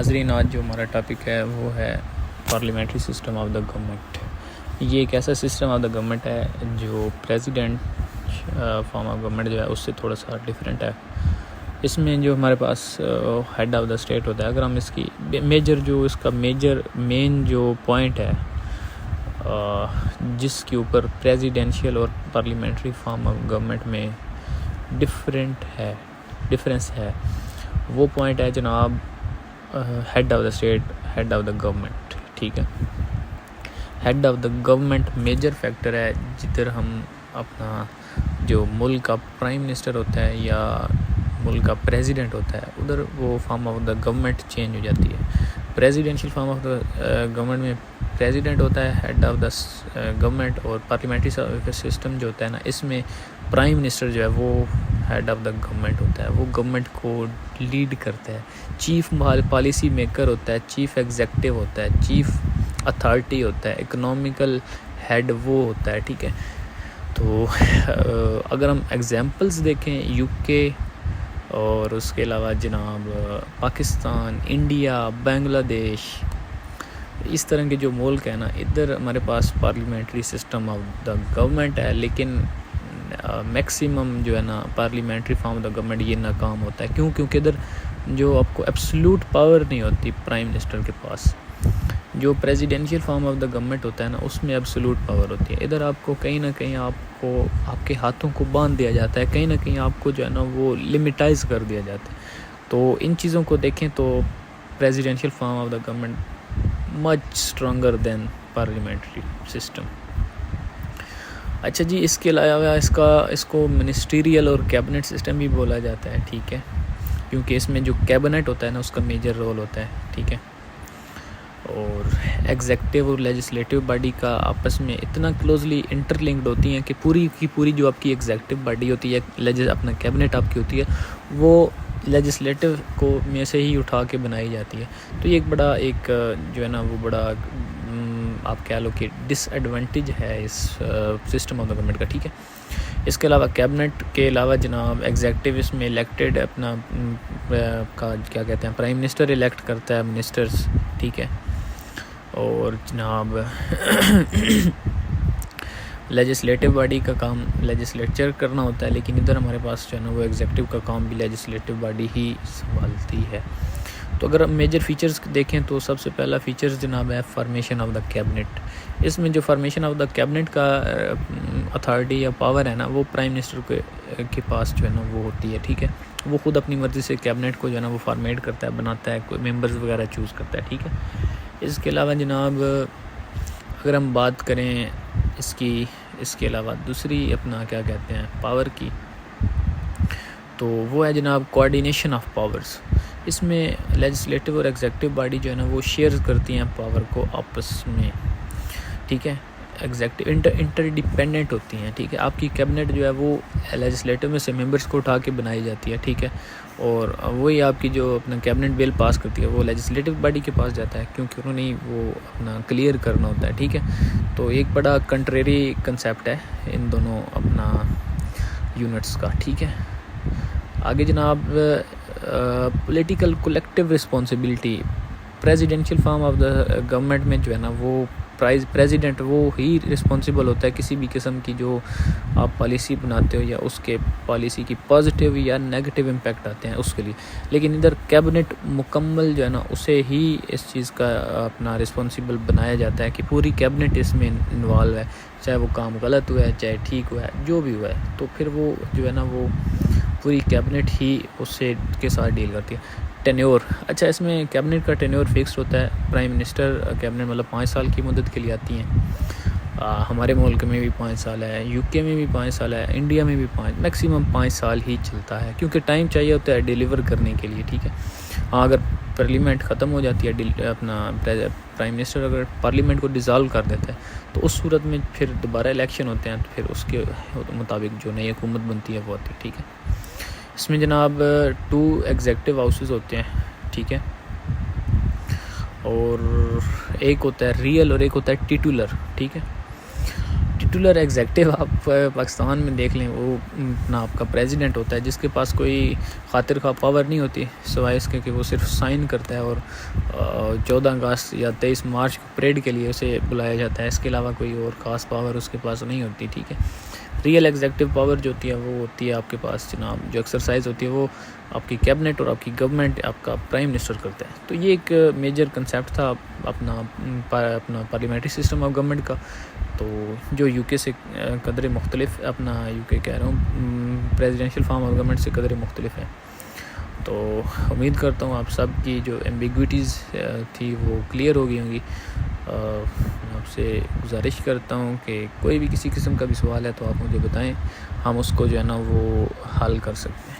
ناظرین، آج جو ہمارا ٹاپک ہے وہ ہے parliamentary system of the government. یہ ایک ایسا سسٹم آف دا گورنمنٹ ہے جو پریزیڈنٹ فارم آف گورنمنٹ جو ہے اس سے تھوڑا سا ڈیفرینٹ ہے۔ اس میں جو ہمارے پاس ہیڈ آف دا اسٹیٹ ہوتا ہے، اگر ہم اس کی اس کا مین جو پوائنٹ ہے جس کے اوپر پریزیڈینشیل اور پارلیمنٹری فارم آف گورنمنٹ میں ڈفرینس ہے، وہ پوائنٹ ہے جناب head of the state, head of the government. ٹھیک ہے، head of the government major factor ہے جدھر ہم اپنا جو ملک کا پرائم منسٹر ہوتا ہے یا ملک کا پریزیڈنٹ ہوتا ہے، ادھر وہ form of the government change ہو جاتی ہے۔ Presidential form of the government میں پریزیڈنٹ ہوتا ہے ہیڈ آف دا گورنمنٹ، اور پارلیمنٹری سسٹم جو ہوتا ہے نا، اس میں پرائم منسٹر جو ہے وہ ہیڈ آف دا گورنمنٹ ہوتا ہے، وہ گورنمنٹ کو لیڈ کرتا ہے، چیف پالیسی میکر ہوتا ہے، چیف ایگزیکٹو ہوتا ہے، چیف اتھارٹی ہوتا ہے، اکنامیکل ہیڈ وہ ہوتا ہے۔ ٹھیک ہے، تو اگر ہم ایگزامپلس دیکھیں یو کے اور اس کے علاوہ جناب پاکستان، انڈیا، بنگلہ دیش، اس طرح کے جو ملک ہیں نا، ادھر ہمارے پاس parliamentary system of the government ہے، لیکن میکسیمم جو ہے نا parliamentary form of the government یہ ناکام ہوتا ہے۔ کیونکہ ادھر جو آپ کو ایبسلوٹ پاور نہیں ہوتی پرائم منسٹر کے پاس۔ جو presidential form of the government ہوتا ہے نا، اس میں ایبسلوٹ پاور ہوتی ہے۔ ادھر آپ کو کہیں نہ کہیں آپ کے ہاتھوں کو باندھ دیا جاتا ہے، کہیں نہ کہیں آپ کو جو ہے نا وہ لمیٹائز کر دیا جاتا ہے۔ تو ان چیزوں کو دیکھیں تو presidential form of the government much stronger than parliamentary system. اچھا جی، اس کے علاوہ اس کو منسٹریل اور کیبنٹ سسٹم بھی بولا جاتا ہے۔ ٹھیک ہے، کیونکہ اس میں جو کیبنٹ ہوتا ہے نا، اس کا میجر رول ہوتا ہے۔ ٹھیک ہے، اور ایگزیکٹو اور لیجسلیٹو باڈی کا آپس میں اتنا کلوزلی انٹر لنکڈ ہوتی ہیں کہ پوری کی پوری جو آپ کی ایگزیکٹو باڈی ہوتی ہے، اپنا کیبنٹ آپ کی ہوتی ہے، وہ لیجسلیٹو کو میں سے ہی اٹھا کے بنائی جاتی ہے۔ تو یہ ایک جو ہے نا وہ بڑا آپ کہہ لو کہ ڈس ایڈوانٹیج ہے اس سسٹم آف دا گورنمنٹ کا۔ ٹھیک ہے، اس کے علاوہ کیبنٹ کے علاوہ جناب ایگزیکٹو اس میں الیکٹڈ اپنا کیا کہتے ہیں پرائم منسٹر الیکٹ کرتا ہے منسٹرز۔ ٹھیک ہے، اور جناب لیجسلیٹو باڈی کا کام لیجسلیچر کرنا ہوتا ہے، لیکن ادھر ہمارے پاس جو ہے نا وہ ایگزیکٹو کا کام بھی لیجسلیٹو باڈی ہی سنبھالتی ہے۔ تو اگر ہم میجر فیچرز دیکھیں تو سب سے پہلا فیچرز جناب ہے فارمیشن آف دا کیبنٹ۔ اس میں جو فارمیشن آف دا کیبنٹ کا اتھارٹی یا پاور ہے نا، وہ پرائم منسٹر کے پاس جو ہے نا وہ ہوتی ہے۔ ٹھیک ہے، وہ خود اپنی مرضی سے کیبنٹ کو جو ہے نا وہ فارمیٹ کرتا ہے، بناتا ہے، کوئی ممبرز وغیرہ چوز کرتا ہے۔ ٹھیک ہے، اس کے علاوہ جناب اگر ہم بات کریں اس کے علاوہ دوسری اپنا کیا کہتے ہیں پاور کی، تو وہ ہے جناب کوآرڈینیشن آف پاورز۔ اس میں لیجسلیٹو اور ایگزیکٹو باڈی جو ہے نا وہ شیئر کرتی ہیں پاور کو آپس میں۔ ٹھیک ہے، ایگزیکٹو انٹر ڈیپینڈنٹ ہوتی ہیں۔ ٹھیک ہے، آپ کی کیبنٹ جو ہے وہ لیجسلیٹو میں سے ممبرس کو اٹھا کے بنائی جاتی ہے۔ ٹھیک ہے، اور وہی آپ کی جو اپنا کیبنٹ بل پاس کرتی ہے وہ لیجسلیٹو باڈی کے پاس جاتا ہے، کیونکہ انہوں نے وہ اپنا کلیئر کرنا ہوتا ہے۔ ٹھیک ہے، تو ایک بڑا کنٹریری کنسیپٹ ہے ان دونوں اپنا یونٹس کا۔ ٹھیک ہے، آگے جناب political collective responsibility. Presidential form of the government میں جو ہے نا وہ پریزیڈنٹ وہ ہی رسپانسیبل ہوتا ہے کسی بھی قسم کی جو آپ پالیسی بناتے ہو یا اس کے پالیسی کی پازیٹیو یا نیگیٹو امپیکٹ آتے ہیں اس کے لیے، لیکن ادھر کیبنٹ مکمل جو ہے نا اسے ہی اس چیز کا اپنا رسپانسیبل بنایا جاتا ہے کہ پوری کیبنٹ اس میں انوالو ہے، چاہے وہ کام غلط ہوا ہے چاہے ٹھیک ہوا ہے، جو بھی ہوا ہے، تو پھر وہ جو ہے نا وہ پوری کیبنٹ ہی اس سے کے ساتھ ڈیل کرتی ہے۔ ٹینیور، اچھا اس میں کیبنٹ کا ٹینیور فکسڈ ہوتا ہے۔ پرائم منسٹر کیبنٹ مطلب 5 سال کی مدت کے لیے آتی ہیں۔ ہمارے ملک میں بھی 5 سال ہے، یو کے میں بھی 5 سال ہے، انڈیا میں بھی میکسیمم 5 سال ہی چلتا ہے، کیونکہ ٹائم چاہیے ہوتا ہے ڈیلیور کرنے کے لیے۔ ٹھیک ہے، ہاں اگر پارلیمنٹ ختم ہو جاتی ہے، اپنا پرائم منسٹر اگر پارلیمنٹ کو ڈیزالو کر دیتا ہے تو اس صورت میں پھر دوبارہ الیکشن ہوتے ہیں، تو پھر اس کے مطابق جو نئی حکومت بنتی ہے وہ آتی ہے۔ ٹھیک ہے، اس میں جناب 2 ایگزیکٹو ہاؤسز ہوتے ہیں۔ ٹھیک ہے، اور ایک ہوتا ہے ریئل اور ایک ہوتا ہے ٹیٹولر۔ ٹھیک ہے، ٹیٹولر ایگزیکٹو آپ پاکستان میں دیکھ لیں، وہ اپنا آپ کا پریزیڈنٹ ہوتا ہے، جس کے پاس کوئی خاطر خواہ پاور نہیں ہوتی سوائے اس کے کہ وہ صرف سائن کرتا ہے، اور 14 اگست یا 23 مارچ کو پریڈ کے لیے اسے بلایا جاتا ہے، اس کے علاوہ کوئی اور خاص پاور اس کے پاس نہیں ہوتی. ٹھیک ہے، ریئل ایگزیکٹو پاور جو ہوتی ہے وہ ہوتی ہے آپ کے پاس جناب، جو ایکسرسائز ہوتی ہے وہ آپ کی کیبنٹ اور آپ کی گورنمنٹ، آپ کا پرائم منسٹر کرتا ہے. تو یہ ایک میجر کنسیپٹ تھا اپنا پارلیمنٹری سسٹم آف گورنمنٹ کا، تو جو یو کے سے قدرے مختلف، اپنا یو کے کہہ رہا ہوں پریزیڈینشیل فارم آف گورنمنٹ سے قدرے مختلف ہے. تو امید کرتا ہوں آپ سب کی جو ایمبیگوٹیز تھی وہ کلیئر ہو گئی ہوں گی. آپ سے گزارش کرتا ہوں کہ کوئی بھی کسی قسم کا بھی سوال ہے تو آپ مجھے بتائیں، ہم اس کو جو ہے نا وہ حل کر سکتے ہیں.